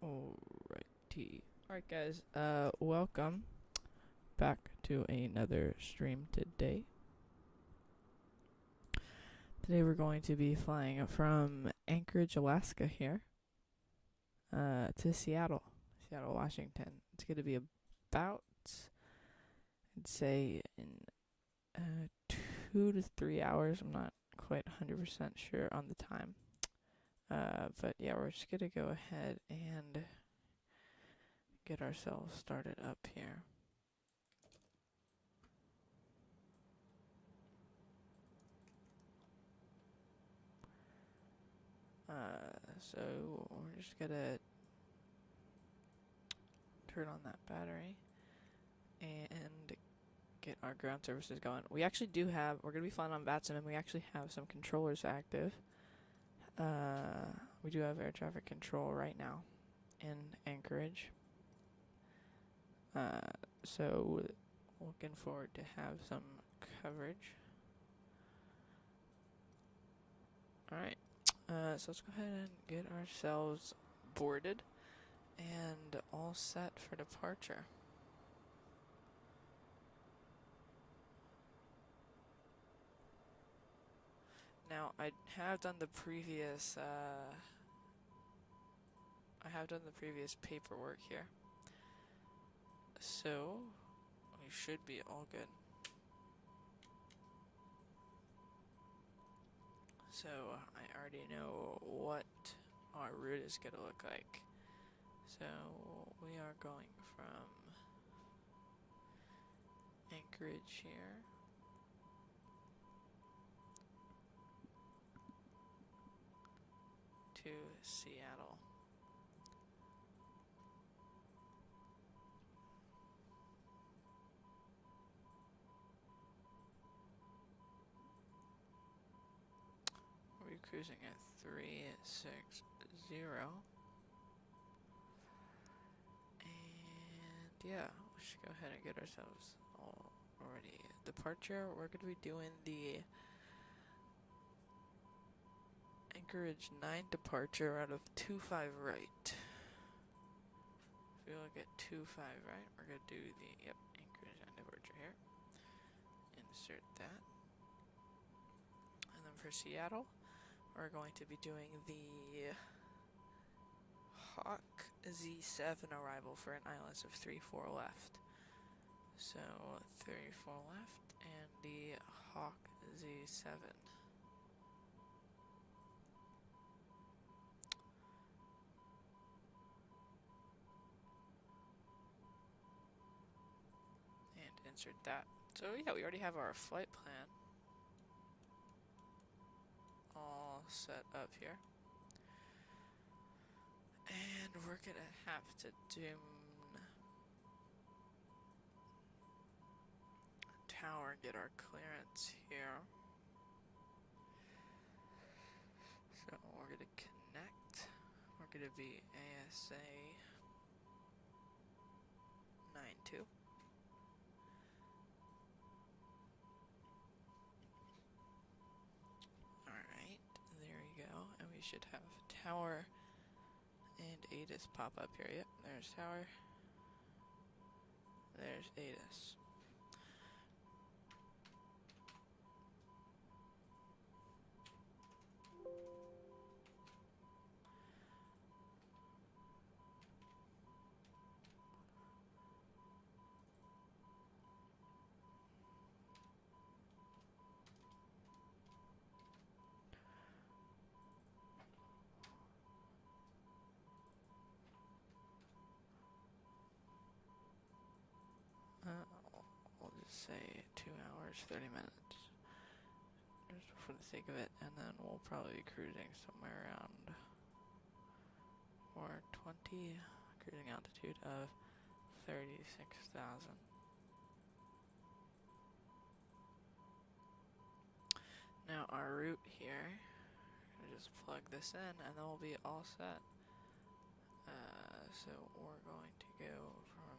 Alrighty. Alright guys, welcome back to another stream today. Today we're going to be flying from Anchorage, Alaska here, to Seattle, Washington. It's going to be about, I'd say, in 2 to 3 hours. I'm not quite 100% sure on the time. But yeah, we're just going to go ahead and get ourselves started up here. So we're just gonna turn on that battery and get our ground services going. We actually we're gonna be flying on VATSIM, and we actually have some controllers active. We do have air traffic control right now in Anchorage. So looking forward to have some coverage. Alright. So let's go ahead and get ourselves boarded and all set for departure. Now, I have done the previous paperwork here, so we should be all good. So I already know what our route is going to look like. So we are going from Anchorage here to Seattle. We're cruising at 360. And yeah, we should go ahead and get ourselves already departure. We're going to be doing the Anchorage 9 departure out of 25 right. If we look at 25 right, we're going to do the Anchorage 9 departure here. Insert that. And then for Seattle, we're going to be doing the Hawk Z7 arrival for an ILS of 34 left. So 34 left and the Hawk Z7. And insert that. So yeah, we already have our flight plan all set up here. And we're gonna have to do tower, get our clearance here. So we're gonna connect. We're gonna be ASA 92. Alright, there we go. And we should have tower and ATIS pop up here. Yep, there's tower. There's ATIS. We'll just say 2 hours, 30 minutes. Just for the sake of it, and then we'll probably be cruising somewhere around 420, cruising altitude of 36,000. Now our route here, I'm just plug this in and then we'll be all set. So we're going to go from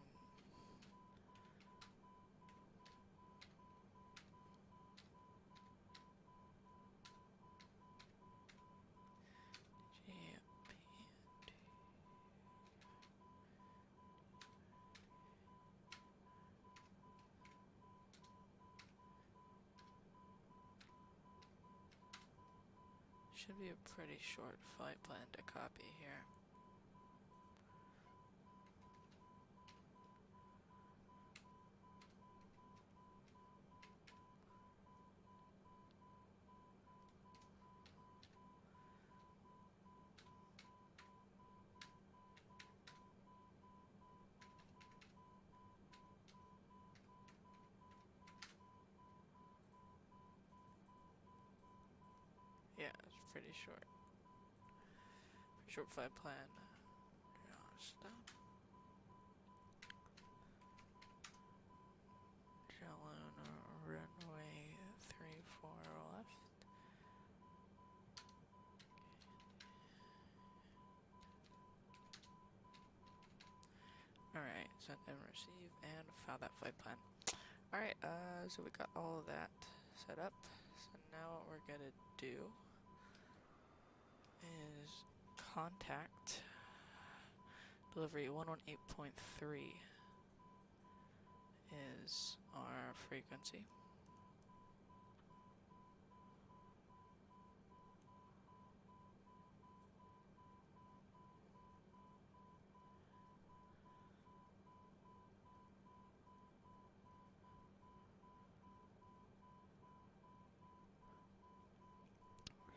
should be a pretty short flight plan to copy here. Yeah, it's pretty short. Pretty short flight plan. Stop. Shallow runway 34 left. Alright, send and receive and file that flight plan. Alright, so we got all of that set up. So now what we're gonna do is contact delivery 118.3 is our frequency.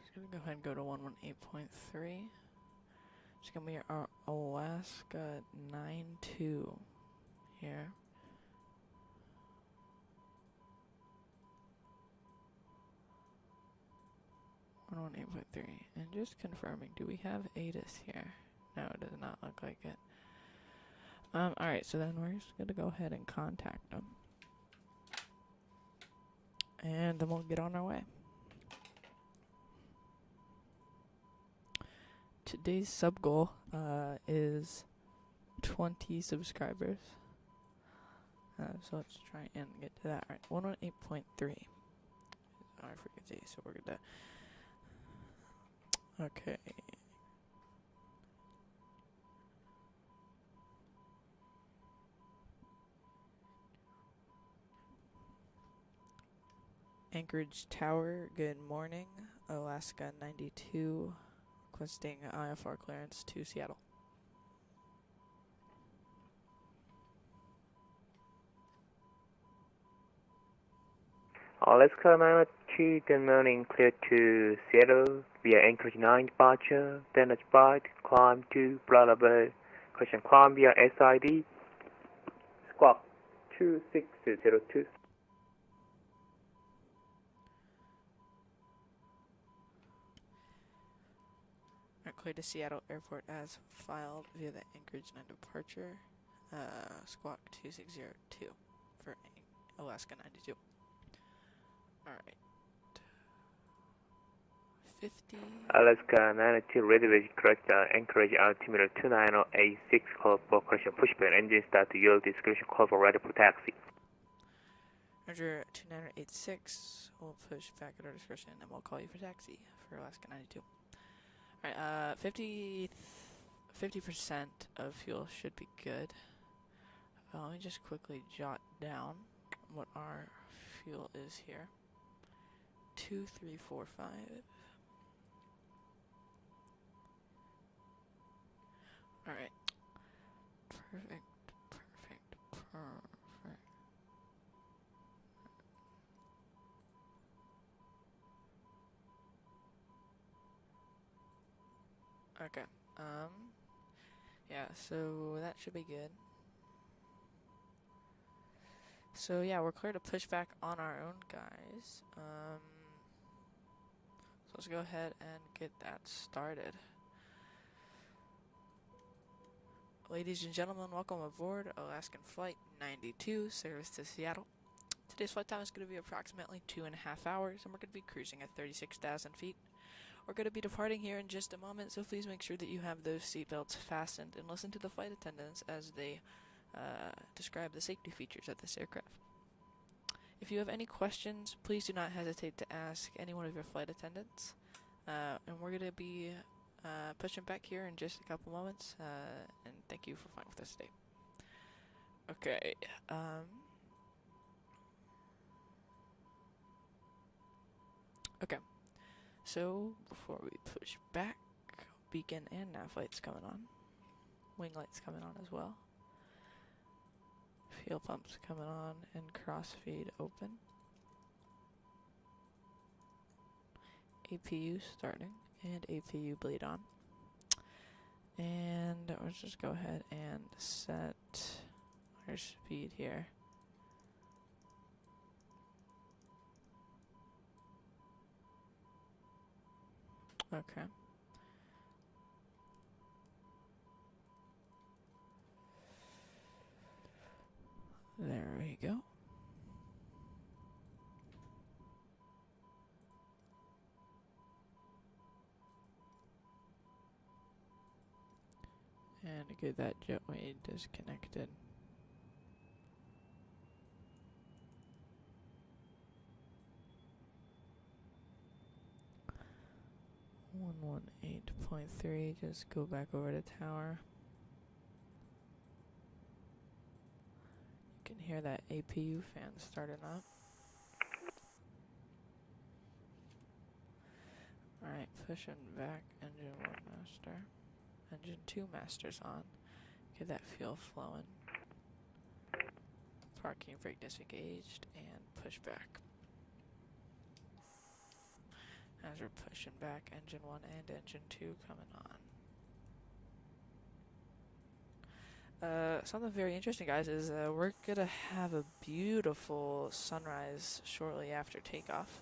Just gonna go ahead and go to 118.3. It's gonna be our Alaska 92 here. 118.3. And just confirming, do we have ATIS here? No, it does not look like it. Alright, so then we're just gonna go ahead and contact them. And then we'll get on our way. Today's sub goal is 20 subscribers. So let's try and get to that. Alright, 118.3 is our frequency, so we're gonna... Okay. Anchorage Tower, good morning. Alaska 92, requesting IFR clearance to Seattle. Alaska 92, good morning, clear to Seattle via Anchorage 9 departure, then approach, climb to blah blah, question climb via SID, squawk 2602. Clear to Seattle Airport as filed via the Anchorage 9 departure, squawk 2602 for Alaska 92. Alright. 50. Alaska 92, reservation correct, Anchorage altimeter 29086, call for correction pushback, engine start to yield discretion, call for ready for taxi. Roger 2986, we'll push back at our discretion and we'll call you for taxi for Alaska 92. Alright, 50% of fuel should be good. Let me just quickly jot down what our fuel is here. 2345. Alright. Perfect. Okay. Yeah, so that should be good. So yeah, we're clear to push back on our own, guys. So let's go ahead and get that started. Ladies and gentlemen, welcome aboard Alaskan Flight 92, service to Seattle. Today's flight time is going to be approximately 2.5 hours, and we're going to be cruising at 36,000 feet. We're going to be departing here in just a moment, so please make sure that you have those seatbelts fastened and listen to the flight attendants as they describe the safety features of this aircraft. If you have any questions, please do not hesitate to ask any one of your flight attendants. And we're going to be pushing back here in just a couple moments, and thank you for flying with us today. Okay, okay. So, before we push back, beacon and nav lights coming on. Wing lights coming on as well. Fuel pumps coming on and crossfeed open. APU starting and APU bleed on. And let's just go ahead and set our speed here. Okay. There we go. And get that jetway disconnected. One 118.3, just go back over to tower. You can hear that APU fan starting up. Alright, pushing back, engine 1 master. Engine 2 master's on. Get that fuel flowing. Parking brake disengaged and push back. As we're pushing back, engine 1 and engine 2 coming on. Something very interesting, guys, is we're gonna have a beautiful sunrise shortly after takeoff.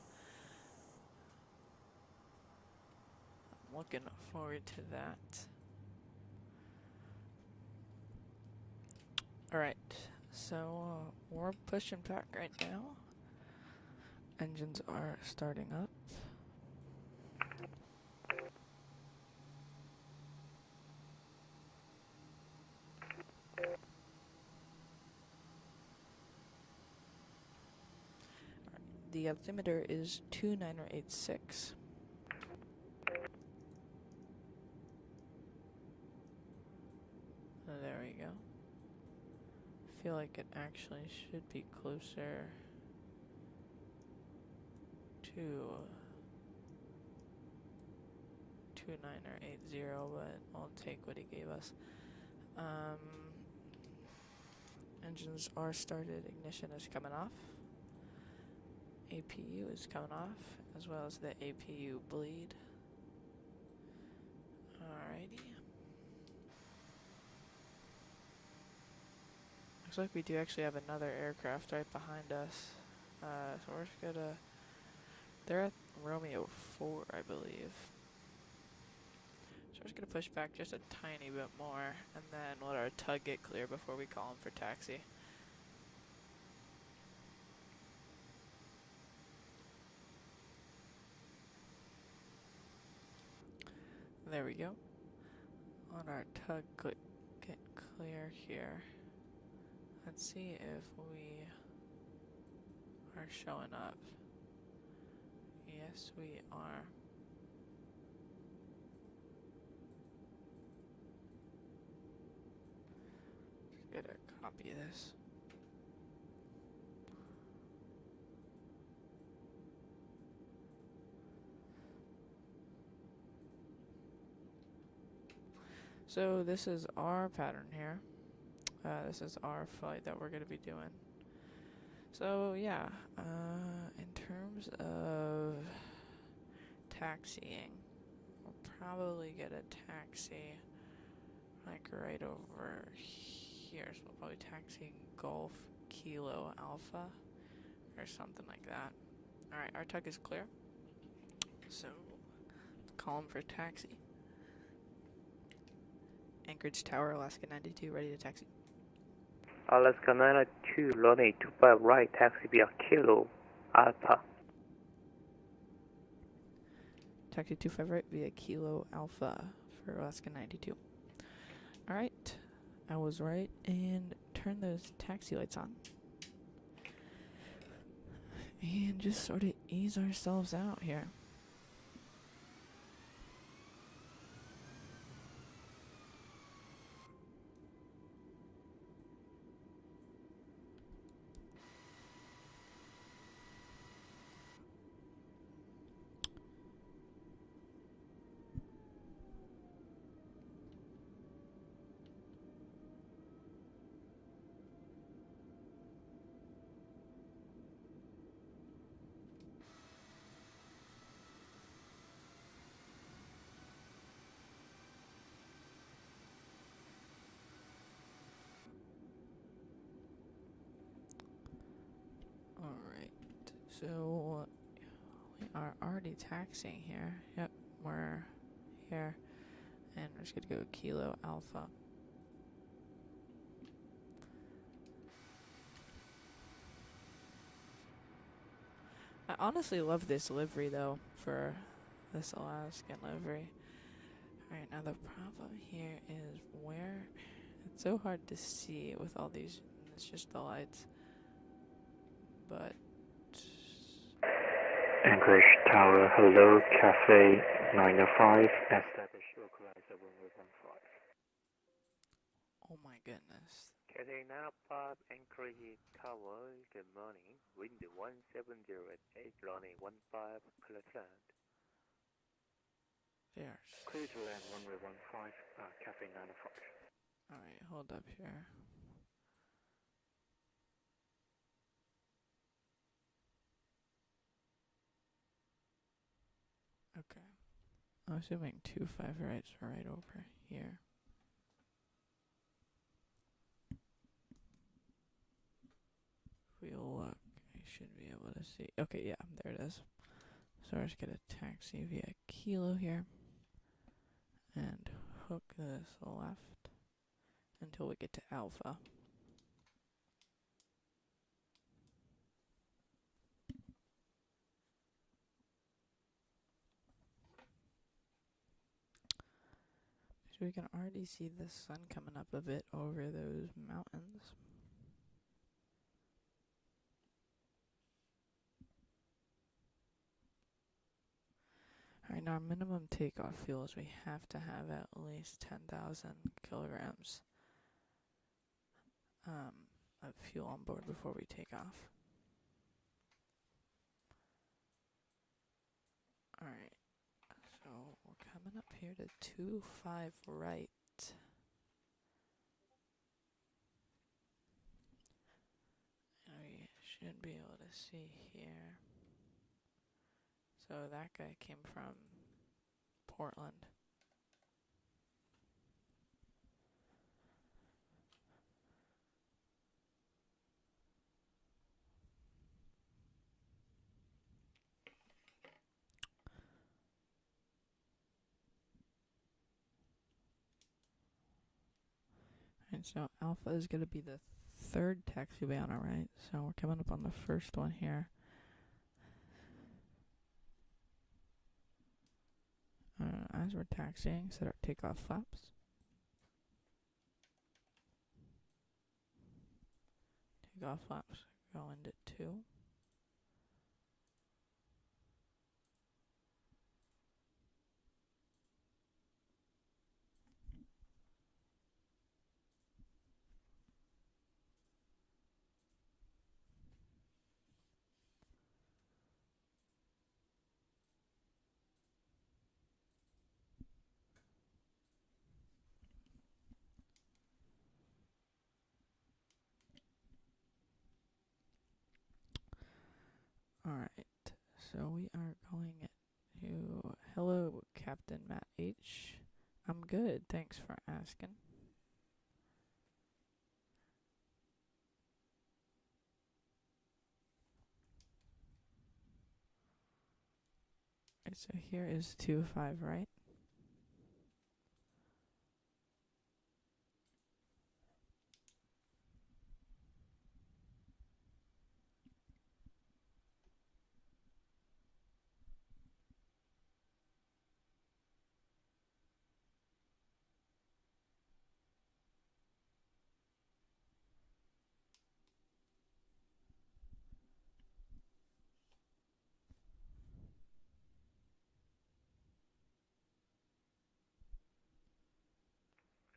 I'm looking forward to that. Alright, so we're pushing back right now. Engines are starting up. The altimeter is 2986. There we go. Feel like it actually should be closer to 2980, but I'll take what he gave us. Engines are started, ignition is coming off. APU is coming off, as well as the APU bleed. Alrighty. Looks like we do actually have another aircraft right behind us. So we're just gonna... They're at Romeo 4, I believe. So we're just gonna push back just a tiny bit more, and then let our tug get clear before we call him for taxi. There we go. On our tug, get clear here. Let's see if we are showing up. Yes, we are. Just gotta copy this. So this is our pattern here. This is our flight that we're going to be doing. So yeah, in terms of taxiing, we'll probably get a taxi like right over here. So we'll probably taxi Golf Kilo Alpha or something like that. Alright, our tug is clear. So call him for taxi. Anchorage Tower, Alaskan 92, ready to taxi. Alaskan 92, runway 25 right, taxi via Kilo Alpha. Taxi 25 right via Kilo Alpha for Alaskan 92. Alright, I was right, and turn those taxi lights on. And just sort of ease ourselves out here. So we are already taxiing here. Yep, we're here. And we're just going to go Kilo Alpha. I honestly love this livery, though, for this Alaskan livery. Alright, now the problem here is where... It's so hard to see with all these... It's just the lights. But... Anchorage Tower, hello, Cafe 905, establish localizer 1115. Oh my goodness. Cafe 905, Anchorage Tower, good morning. Wind 170 at 8, runway 15, clear to land. There's... Clear to land, runway 15, Cafe 905. Alright, hold up here. Okay. I'm assuming 25 rights are right over here. If we look, I should be able to see. Okay, yeah, there it is. So we're just gonna taxi via Kilo here. And hook this left until we get to Alpha. So we can already see the sun coming up a bit over those mountains. Alright, now our minimum takeoff fuel is we have to have at least 10,000 kilograms of fuel on board before we take off. Alright, so we're coming up here to 25 right. And we should be able to see here. So that guy came from Portland. And so Alpha is going to be the third taxiway on our right. So we're coming up on the first one here. As we're taxiing, set our takeoff flaps. Takeoff flaps go into 2. Alright, so we are going to... Hello, Captain Matt H. I'm good, thanks for asking. Right, so here is 25 right.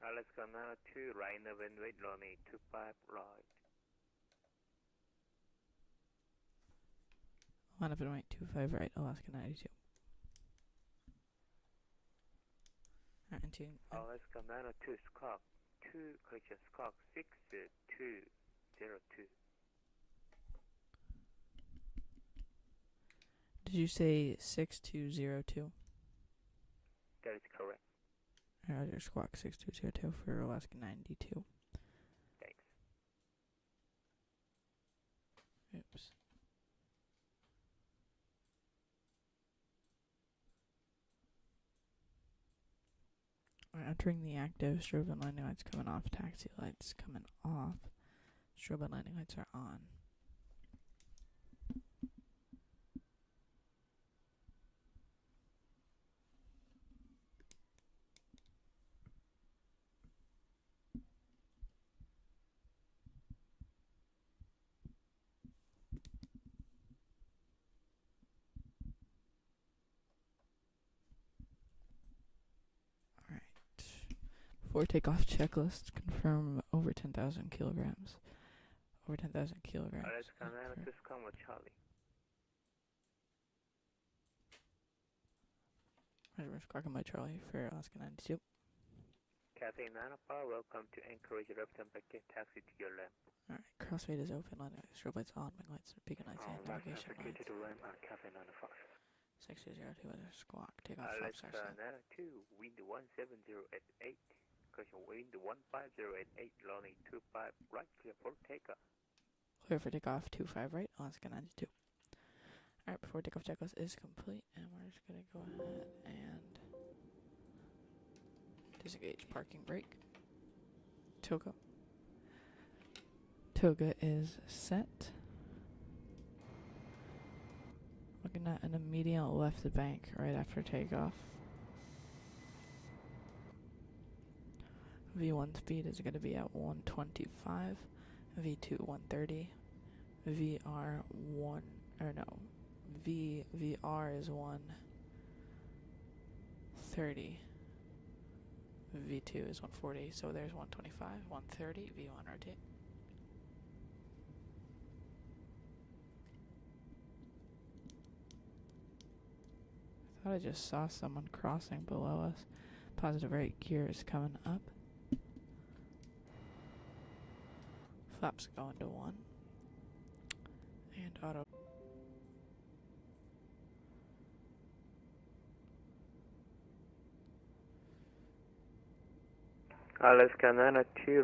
Alaskan 2, right of runway 25 right. Line up and right, 25 right, Alaska 92. Alright, and Alaskan 2, Squawk 2, correction, Squawk 6202. Did you say 6202? That is correct. Roger, Squawk 6202 for Alaska 92. Thanks. Oops. entering the active. Strobe and landing lights coming off. Taxi lights coming off. Strobe and landing lights are on. Before takeoff checklist, confirm over 10,000 kilograms. Over 10,000 kilograms. Alaskan analysis, Comma Charlie. Measurements Squawking by Charlie for Alaskan 92. KSEA 9 bar, welcome to Anchorage, left and back, taxi to your left. Alright, crossfade is open, landing lights, strobe lights on, wing lights, beacon lights, and navigation lights. To land at KSEA 95. 6202 weather squawk, takeoff Alaskan 5 2, wind 17088. Question wind 15088, landing 25, right, clear for takeoff. Clear for takeoff 25 right, Alaskan 92. Alright, before takeoff checklist is complete, and we're just gonna go ahead and disengage parking brake. Toga. Toga is set. Looking at an immediate left bank right after takeoff. V1 speed is going to be at 125, V2 130, VR is 130, V2 is 140, so there's 125, 130, V1 rotate. I thought I just saw someone crossing below us. Positive right gear is coming up. Flaps going to 1. And auto. Alaskan 92,